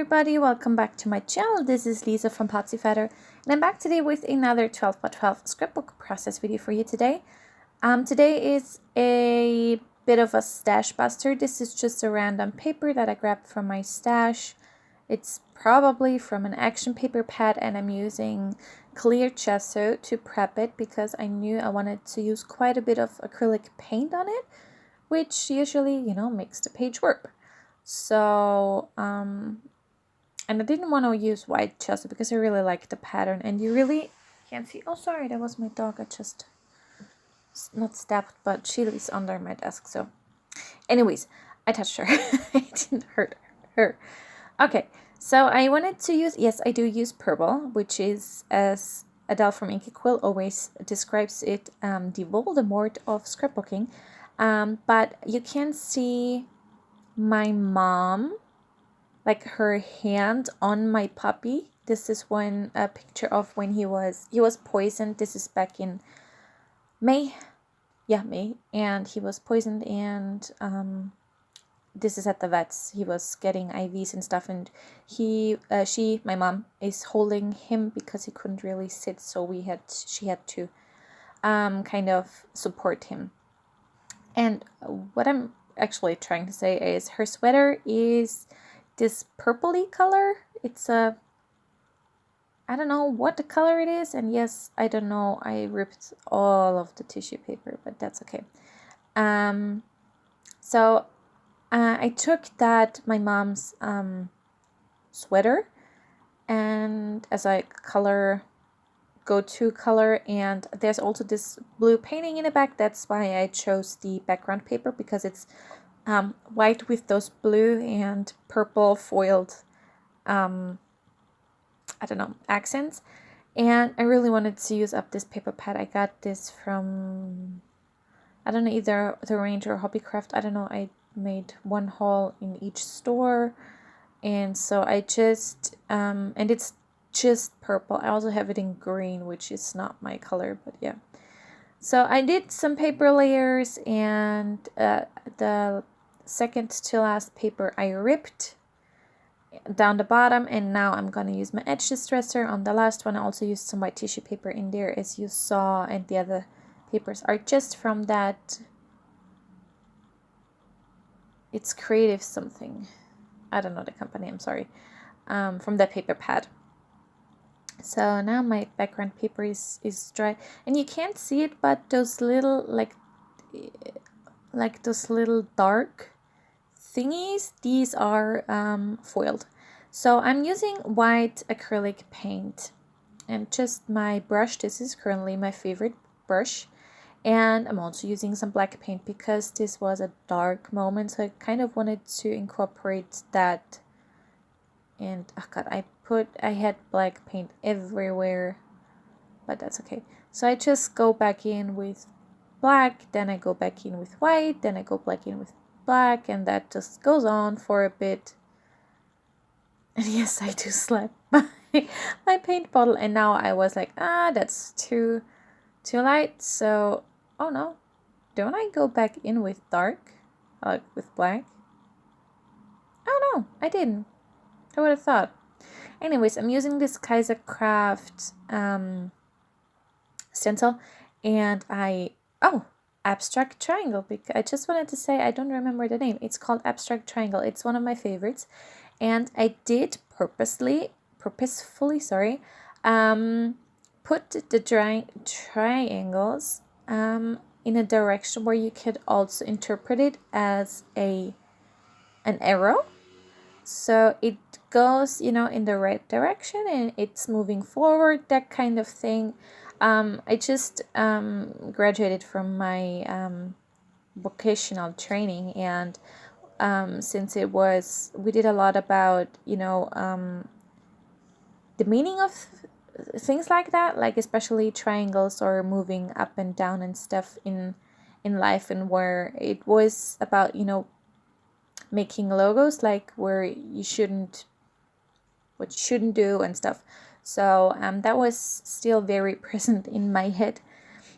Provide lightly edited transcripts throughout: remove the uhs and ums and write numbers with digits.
everybody, welcome back to my channel. This is Lisa from Potsy Feather, and I'm back today with another 12x12 scrapbook process video for you today. Today is a bit of a stash buster. This is just a random paper that I grabbed from my stash. It's probably from an action paper pad, and I'm using clear gesso to prep it because I knew I wanted to use quite a bit of acrylic paint on it, which usually, makes the page warp. So, and I didn't want to use white gesso because I really like the pattern, and you really can't see. Oh, sorry, that was my dog. I just not stabbed, but she is under my desk. So, anyways, I touched her. I didn't hurt her. Okay, so I wanted to use, yes, I do use purple, which is, as Adele from Inky Quill always describes it, the Voldemort of scrapbooking. But you can see my mom, like her hand on my puppy. This is a picture of when he was poisoned. This is back in May. Yeah, May. And he was poisoned, and this is at the vet's. He was getting IVs and stuff, and my mom is holding him because he couldn't really sit, so she had to kind of support him. And what I'm actually trying to say is her sweater is this purpley color. It's I don't know what the color it is, and yes, I don't know, I ripped all of the tissue paper, but that's okay. So I took my mom's sweater and as a go-to color, and there's also this blue painting in the back. That's why I chose the background paper, because it's white with those blue and purple foiled accents, and I really wanted to use up this paper pad. I got this from, I don't know, either the Range or Hobbycraft. I don't know, I made one haul in each store, and so I just and it's just purple. I also have it in green, which is not my color, but yeah. So I did some paper layers, and the second to last paper I ripped down the bottom, and now I'm going to use my edge distresser on the last one. I also used some white tissue paper in there, as you saw, and the other papers are just from that, it's Creative something, I don't know the company, I'm sorry, from that paper pad. So now my background paper is dry, and you can't see it, but those little like those little dark thingies, these are foiled. So I'm using white acrylic paint and just my brush. This is currently my favorite brush, and I'm also using some black paint because this was a dark moment, so I kind of wanted to incorporate that. And oh god, I had black paint everywhere, but that's okay. So I just go back in with black, then I go back in with white, then I go back in with black, and that just goes on for a bit. And yes, I do slap my paint bottle, and now I was like, that's too light. So, oh no, don't I go back in with dark, like with black? Oh no, I didn't. I would have thought. Anyways, I'm using this Kaiser Craft stencil, and Abstract Triangle, because I just wanted to say I don't remember the name. It's called Abstract Triangle. It's one of my favorites, and I did purposefully, put the triangles in a direction where you could also interpret it as an arrow. So it goes, in the right direction, and it's moving forward, that kind of thing. I just graduated from my vocational training, and since we did a lot about, the meaning of things like that, like especially triangles or moving up and down and stuff in life, and where it was about, making logos, like what you shouldn't do and stuff. So that was still very present in my head.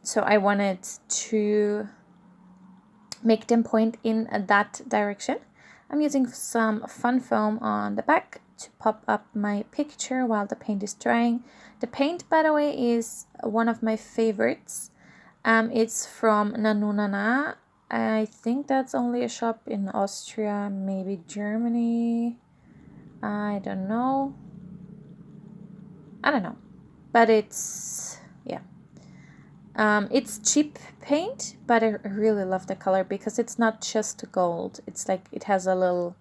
So I wanted to make them point in that direction. I'm using some fun foam on the back to pop up my picture while the paint is drying. The paint, by the way, is one of my favorites. It's from Nanunana. I think that's only a shop in Austria, maybe Germany. I don't know. But it's, yeah. It's cheap paint, but I really love the color because it's not just gold. It's like it has a little,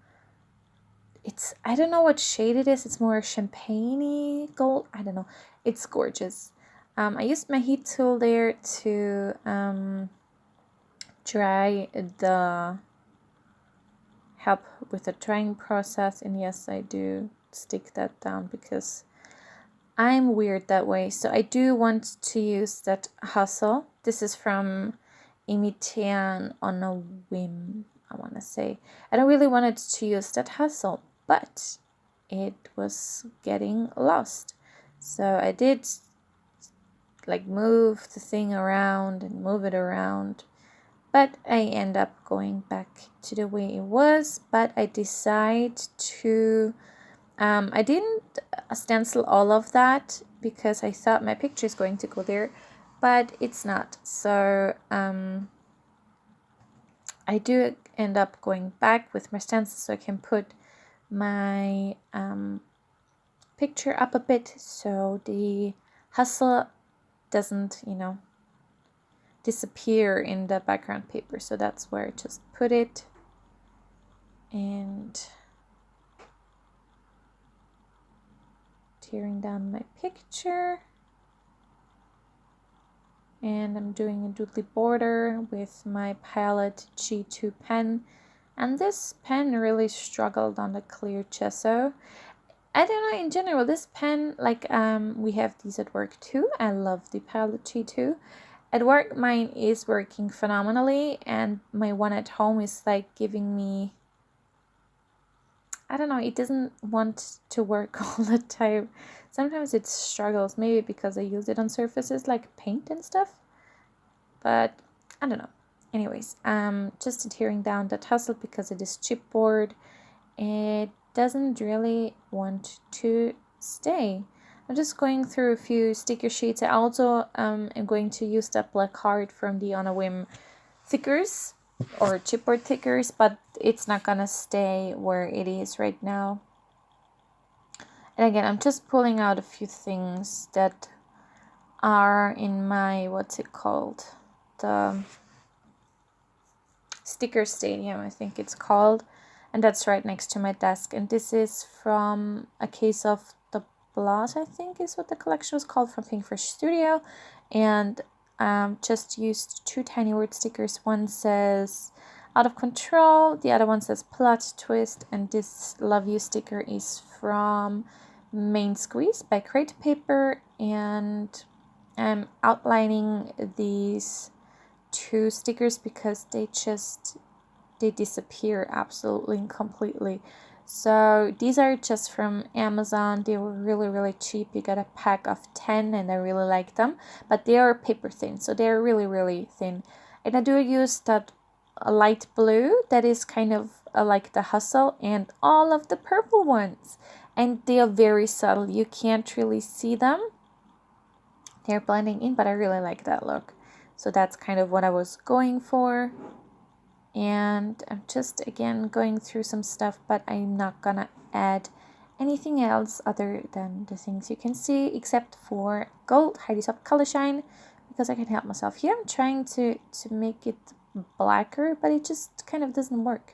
I don't know what shade it is. It's more champagne-y gold. I don't know. It's gorgeous. I used my heat tool there to help with the drying process. And yes, I do stick that down because I'm weird that way. So I do want to use that hustle. This is from Imitian on a whim, I want to say. And I really wanted to use that hustle, but it was getting lost. So I did like move the thing around and move it around. But I end up going back to the way it was. But I decide to... I didn't stencil all of that because I thought my picture is going to go there, but it's not. So I do end up going back with my stencil so I can put my picture up a bit so the hustle doesn't, disappear in the background paper. So that's where I just put it. And tearing down my picture, and I'm doing a doodly border with my Palette G2 pen, and this pen really struggled on the clear gesso. I don't know, in general this pen, like we have these at work too. I love the Palette G2. At work mine is working phenomenally, and my one at home is like giving me, I don't know, it doesn't want to work all the time. Sometimes it struggles, maybe because I use it on surfaces like paint and stuff. But I don't know. Anyways, just tearing down that hustle because it is chipboard. It doesn't really want to stay. I'm just going through a few sticker sheets. I also am going to use that black heart from the On a Whim thickers or chipboard thickers, but it's not gonna stay where it is right now. And again, I'm just pulling out a few things that are in my, what's it called, the sticker stadium, I think it's called, and that's right next to my desk. And this is from a case of the Blot, I think is what the collection was called, from Pink Fresh Studio. And just used two tiny word stickers. One says Out of Control, the other one says Plot Twist, and this Love You sticker is from Main Squeeze by Crate Paper. And I'm outlining these two stickers because they disappear absolutely and completely. So these are just from Amazon. They were really cheap. You got a pack of 10 and I really like them, but they are paper thin, so they're really thin. And I do use that light blue that is kind of like the hustle, and all of the purple ones, and they are very subtle. You can't really see them, they're blending in, but I really like that look. So that's kind of what I was going for. And I'm just again going through some stuff, but I'm not gonna add anything else other than the things you can see, except for gold Heidi Swapp color shine, because I can help myself. Here I'm trying to make it blacker, but it just kind of doesn't work.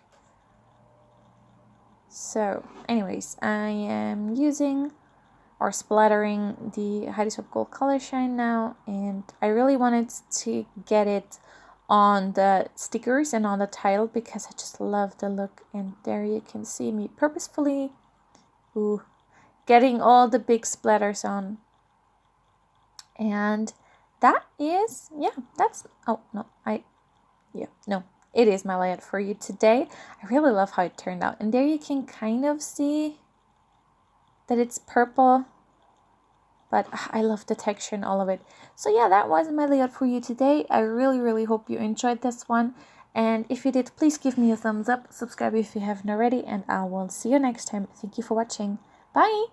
So anyways, I am using or splattering the Heidi Swapp gold color shine now, and I really wanted to get it on the stickers and on the title because I just love the look. And there you can see me purposefully getting all the big splatters on. And that is, it is my layout for you today. I really love how it turned out, and there you can kind of see that it's purple, but I love the texture and all of it. So yeah, that was my layout for you today. I really hope you enjoyed this one. And if you did, please give me a thumbs up, subscribe if you haven't already, and I will see you next time. Thank you for watching. Bye!